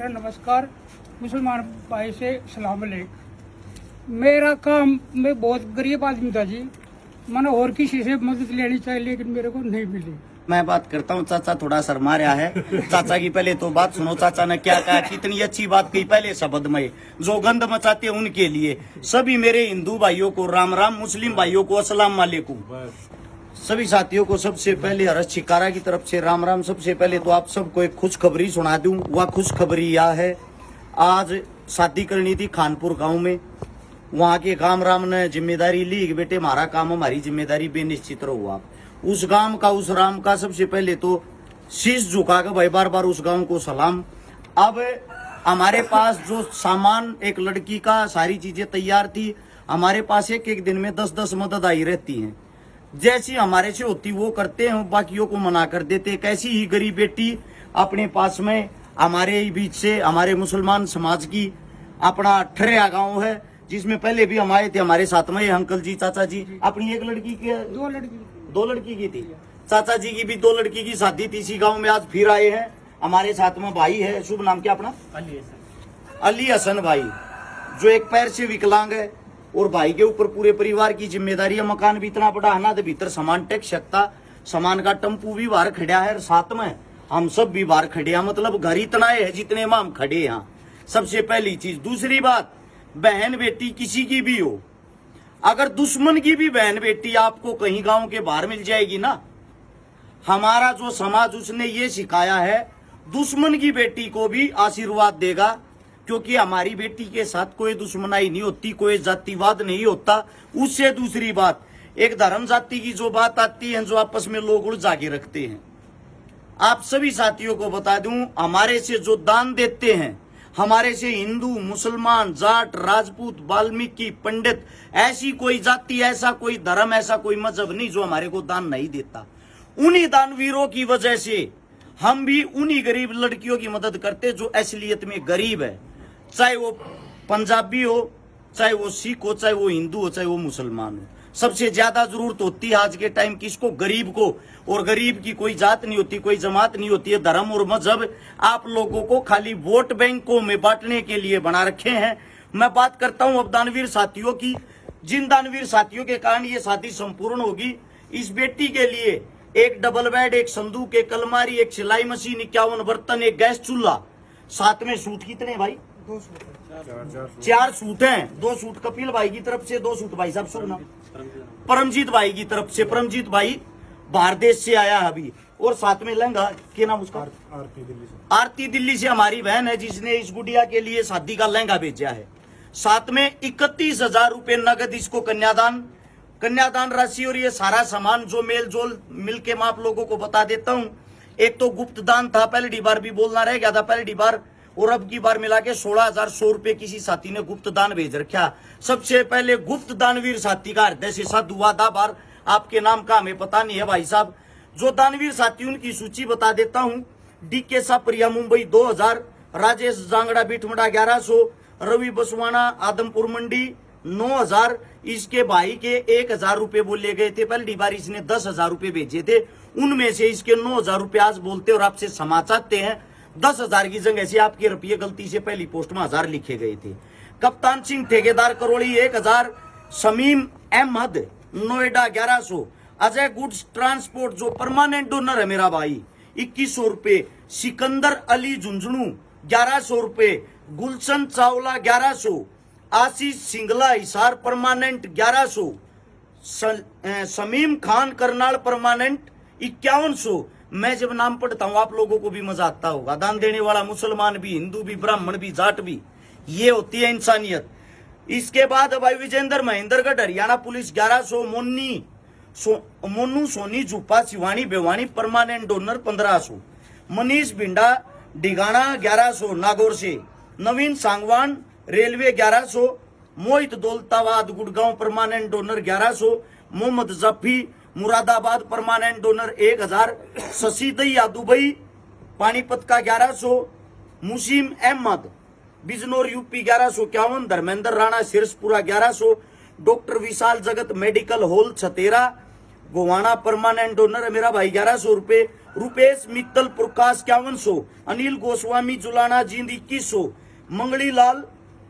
नमस्कार। मुसलमान भाई से सलाम अलैकुम। मेरा काम, मैं बहुत गरीब आदमी था जी, मैंने और किसी से मदद लेनी चाहिए लेकिन मेरे को नहीं मिली। मैं बात करता हूँ। चाचा थोड़ा शर्मा रहा है। चाचा की पहले तो बात सुनो। चाचा ने क्या कहा, कितनी अच्छी बात कही पहले शब्द में। जो गंद मचाते हैं उनके लिए सभी मेरे हिंदू भाइयों को राम राम, मुस्लिम भाइयों को अस्सलाम वालेकुम। सभी साथियों को सबसे पहले हर्ष शिकारा की तरफ से राम राम। सबसे पहले तो आप सबको एक खुशखबरी सुना दूं। वह खुशखबरी यह है, आज शादी करनी थी खानपुर गांव में। वहां के काम राम ने जिम्मेदारी ली कि बेटे हमारा काम, हमारी जिम्मेदारी बेनिश्चित रहो आप। उस गांव का, उस राम का सबसे पहले तो शीश झुका के भाई बार बार उस गांव को सलाम। अब हमारे पास जो सामान, एक लड़की का सारी चीजें तैयार थी। हमारे पास एक एक दिन में 10-10 मदद आई रहती हैं। जैसी हमारे से होती वो करते हैं, बाकियों को मना कर देते। कैसी ही गरीब बेटी अपने पास में, हमारे ही बीच से, हमारे मुसलमान समाज की अपना ठर्या गांव है, जिसमें पहले भी हम आए थे। हमारे साथ में अंकल जी, चाचा जी, अपनी एक लड़की की, दो लड़की की थी। चाचा जी की भी 2 लड़की की शादी थी इसी गाँव में। आज फिर आए हैं। हमारे साथ में भाई है, शुभ नाम क्या अपना? अली हसन भाई, जो एक पैर से विकलांग है। और भाई के ऊपर पूरे परिवार की जिम्मेदारी है। मकान भी इतना बड़ा है ना, तो भीतर सामान टेक सकता। सामान का टेम्पू भी बाहर खड़ा है, साथ में हम सब भी बाहर खड़े हैं। मतलब घर इतना है जितने में हम खड़े हैं। सबसे पहली चीज। दूसरी बात, बहन बेटी किसी की भी हो, अगर दुश्मन की भी बहन बेटी आपको कहीं गांव के बाहर मिल जाएगी ना, हमारा जो समाज उसने ये सिखाया है, दुश्मन की बेटी को भी आशीर्वाद देगा। क्योंकि हमारी बेटी के साथ कोई दुश्मनाई नहीं होती, कोई जातिवाद नहीं होता। उससे दूसरी बात, एक धर्म जाति की जो बात आती है, जो आपस में लोग उलझा के रखते हैं। आप सभी साथियों को बता दूं, हमारे से जो दान देते हैं, हमारे से हिंदू, मुसलमान, जाट, राजपूत, वाल्मीकि, पंडित, ऐसी कोई जाति, ऐसा कोई धर्म, ऐसा कोई मजहब नहीं जो हमारे को दान नहीं देता। उन्हीं दानवीरों की वजह से हम भी उन्हीं गरीब लड़कियों की मदद करते जो असलियत में गरीब है। चाहे वो पंजाबी हो, चाहे वो सिख हो, चाहे वो हिंदू हो, चाहे वो मुसलमान हो। सबसे ज्यादा जरूरत होती है आज के टाइम किसको? गरीब को। और गरीब की कोई जात नहीं होती, कोई जमात नहीं होती है। धर्म और मजहब आप लोगों को खाली वोट बैंकों में बांटने के लिए बना रखे हैं। मैं बात करता हूं अब दानवीर साथियों की, जिन दानवीर साथियों के कारण ये शादी संपूर्ण होगी। इस बेटी के लिए एक डबल बेड, एक संदूक, एक अलमारी, एक सिलाई मशीन, 51 बर्तन, एक गैस चूल्हा, साथ में सूट। कितने भाई? 4 सूट हैं। 2 सूट कपिल भाई की तरफ से, 2 सूट भाई साहब शुभ नाम परमजीत भाई की तरफ से। परमजीत भाई बाहर देश से आया अभी। और साथ में लहंगा, क्या नाम उसका? आरती दिल्ली से हमारी बहन है, जिसने इस गुड़िया के लिए शादी का लहंगा भेजा है। साथ में 31,000 रुपए नगद इसको कन्यादान राशि। और ये सारा सामान जो मेल जोल मिलके मैं आप लोगों को बता देता हूँ। एक तो गुप्त दान था, पहली बार भी बोलना रह गया था पहली बार, और अब की बार मिला के 16,100 रुपए किसी साथी ने गुप्त दान भेज रखा। सबसे पहले गुप्त दानवीर साथी का हृदय से साधु आभार। आपके नाम का हमें पता नहीं है भाई साहब। जो दानवीर साथी उनकी सूची बता देता हूँ। डीके सापरिया मुंबई 2000, राजेश जांगड़ा बिठमड़ा 1100, रवि बसवाना आदमपुर मंडी 9,000। इसके भाई के 1,000 रुपए बोले गए थे, पहली बार इसने 10,000 रुपए भेजे थे। उनमें से इसके 9,000 रुपए आज बोलते और आपसे क्षमा चाहते हैं। 10,000 की जगह से आपके रुपये गलती से पहली पोस्ट में 1000 लिखे गए थे। कप्तान सिंह ठेकेदार करोड़ी 1000, शमीम अहमद नोएडा 1100, अजय गुड्स ट्रांसपोर्ट जो परमानेंट डोनर है मेरा भाई 2100 रुपए, सिकंदर अली झुंझुनू 1100 रुपए, गुलशन चावला 1100, आशीष सिंगला हिसार परमानेंट 1100, शमीम खान करनाल परमानेंट 5100। मैं जब नाम पढ़ता हूं आप लोगों को भी मजा आता होगा। दान देने वाला मुसलमान भी, हिंदू भी, ब्राह्मण भी, जाट भी, ये होती है इंसानियत। इसके बाद भाई Vijendra Mahendragarh Haryana police 1100, Monu Soni Jhuppa Siwani Bewani permanent donor 1500, Manish Bhinda Digana 1100 Nagaur से, Naveen Sangwan railway 1100, Mohit Daulatabad Gurgaon permanent donor 1100, Mohammed Jafi Moradabad permanent donor 1000, Shashi Dahiya Dubai Panipat का 1100, Museem Ahmed Bijnor UP 1151, Dharmendra Rana Sirsapura 1100, doctor Vishal Jagat medical hall Chhatera Gowana permanent donor है मेरा भाई 1100 रुपए, रुपेश मित्तल प्रकाश 5100, अनिल गोस्वामी जुलाना जींद 2100, मंगली लाल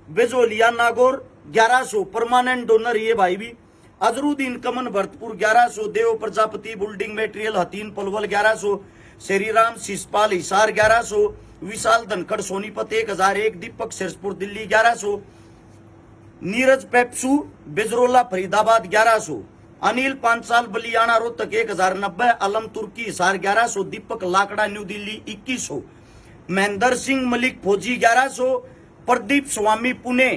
बेजोलिया नागौर 1100 परमानेंट डोनर ये भाई भी, अजरुद्दीन कमन भरतपुर 1100, देव प्रजापति बिल्डिंग मटेरियल हतीन पलवल 1100, श्रीराम शिषपाल हिसार 1100, विशाल धनखड़ सोनीपत 1001, दीपक सिरसपुर दिल्ली 1100, नीरज पेप्सू बेजरोला फरीदाबाद 1100, अनिल पांचाल बलियाना रोहतक 1090, अलम तुर्की हिसार 1100, दीपक लाकड़ा न्यू दिल्ली 2100, महेंद्र सिंह मलिक फौजी 1100, प्रदीप स्वामी पुणे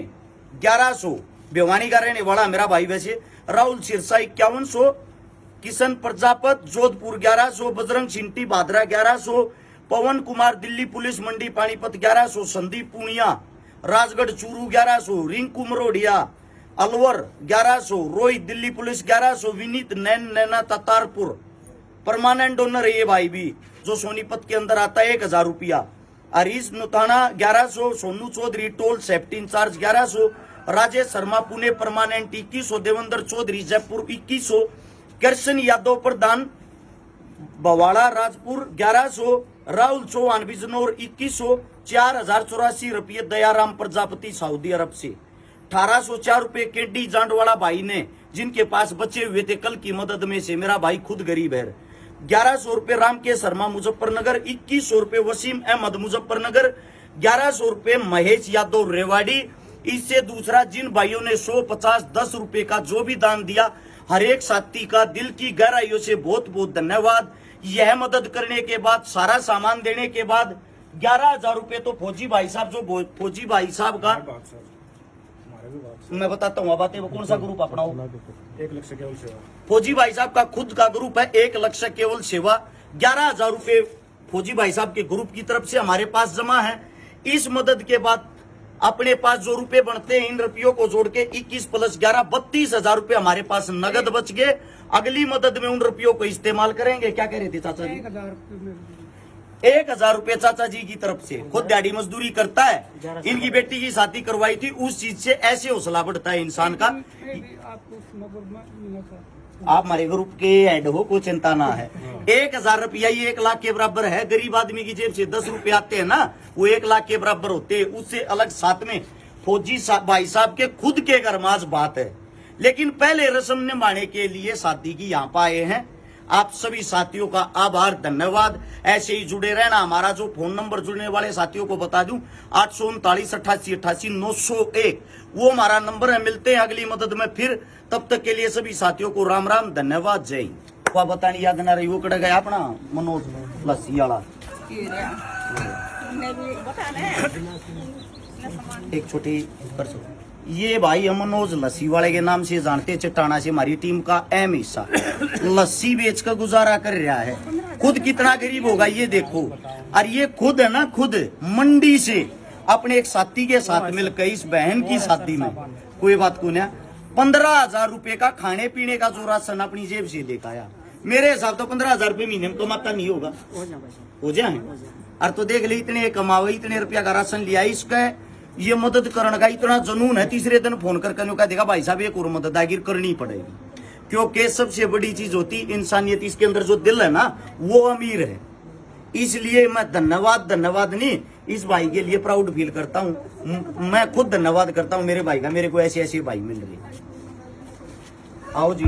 1100, भिवानी का रहने वाला मेरा भाई वैसे, राहुल सिरसा 5100, किशन प्रजापत जोधपुर 1100, बजरंग चिंटी भादरा 1100, पवन कुमार दिल्ली पुलिस मंडी पानीपत 1100, संदीप पूनिया राजगढ़ चूरू 1100, रिंकू मरोडिया अलवर 1100, रोहित दिल्ली पुलिस 1100, विनीत नैना ततारपुर परमानेंट डोनर है ये भाई भी जो सोनीपत के अंदर आता है 1000 रुपया, Harish Nutana 1100, Sonu Chaudhary toll safety incharge 1100, Rajesh Sharma Pune permanent 2100, Devendra Chaudhary Jaipur 2100, Krishan Yadav प्रधान बवाड़ा राजपुर 1100, राहुल चौहान बिजनौर 2100, 4084 रुपये दयाराम प्रजापति सऊदी अरब से, 1804 रुपये केडी जांडवाड़ा भाई ने जिनके पास बचे हुए थे कल की मदद में से, मेरा भाई खुद गरीब है, 1100 रुपये राम के शर्मा मुजफ्फरनगर, 2100 रुपये वसीम अहमद मुजफ्फरनगर, 1100 रुपये महेश यादव रेवाड़ी। इससे दूसरा जिन भाइयों ने 100, 50, 10 रुपए का जो भी दान दिया, हर एक साथी का दिल की गहराइयों से बहुत बहुत धन्यवाद। यह मदद करने के बाद, सारा सामान देने के बाद 11,000 रुपए तो फौजी भाई साहब, जो फौजी भाई साहब का मैं बताता हूँ बातें, वो कौन सा ग्रुप अपना 1 लक्ष्य केवल सेवा, फौजी भाई साहब का खुद का ग्रुप है 1 लक्ष्य केवल सेवा। 11,000 रुपए फौजी भाई साहब के ग्रुप की तरफ से हमारे पास जमा है। इस मदद के बाद अपने पास जो रुपए बनते हैं, इन रुपयों को जोड़ के 21 + 11 32,000 रुपए हमारे पास नगद बच गए। अगली मदद में उन रुपयों को इस्तेमाल करेंगे। क्या कह रहे थे चाचा जी? 1000 रुपये 1,000 रुपए चाचा जी की तरफ से, खुद दिहाड़ी मजदूरी करता है, इनकी बेटी की शादी करवाई थी, उस चीज से ऐसे हौसला बढ़ता है इंसान का। आप हमारे ग्रुप के हेड हो, कोई चिंता ना है। 1,000 रुपया ये 1 लाख के बराबर है। गरीब आदमी की जेब से 10 रुपए आते हैं ना, वो 1 लाख के बराबर होते हैं। उससे अलग साथ में फौजी भाई साहब के खुद के गरमाज बात है। लेकिन पहले रस्म निभाने के लिए शादी की यहाँ पर आए हैं। आप सभी साथियों का आभार, धन्यवाद। ऐसे ही जुड़े रहना। हमारा जो फोन नंबर जुड़ने वाले साथियों को बता दूं, 839 88 88 901 वो हमारा नंबर है। मिलते हैं अगली मदद में फिर, तब तक के लिए सभी साथियों को राम राम, धन्यवाद, जय हिंद। वो बताने याद ना रही, वो कड़ गया अपना मनोज लस्सी वाला, एक छोटी कर सो। ये भाई हम मनोज लस्सी वाले के नाम से जानते, चट्टाना से हमारी टीम का अहम हिस्सा, लस्सी बेच कर गुजारा कर रहा है। खुद कितना गरीब होगा ये देखो। और ये खुद है ना, खुद मंडी से अपने एक साथी के साथ मिलकर इस बहन की शादी में, कोई बात को ना, 15,000 रुपए का खाने पीने का जो राशन अपनी जेब से लेकर आया। मेरे हिसाब तो 15,000 रुपए महीने में कमाता नहीं होगा, हो जाए। और तो देख ले, इतने कमावे, इतने रुपया का राशन लिया, इसका ये मदद करने का इतना जुनून है। तीसरे दिन फोन करके कहा देखा भाई साहब एक और मदद आखिर करनी पड़ेगी, क्योंकि सबसे बड़ी चीज होती इंसानियत। इसके अंदर जो दिल है ना, वो अमीर है। इसलिए मैं धन्यवाद नहीं, इस भाई के लिए प्राउड फील करता हूँ। मैं खुद धन्यवाद करता हूँ मेरे भाई का, मेरे को ऐसे ऐसे भाई मिल रहे। आओ जी।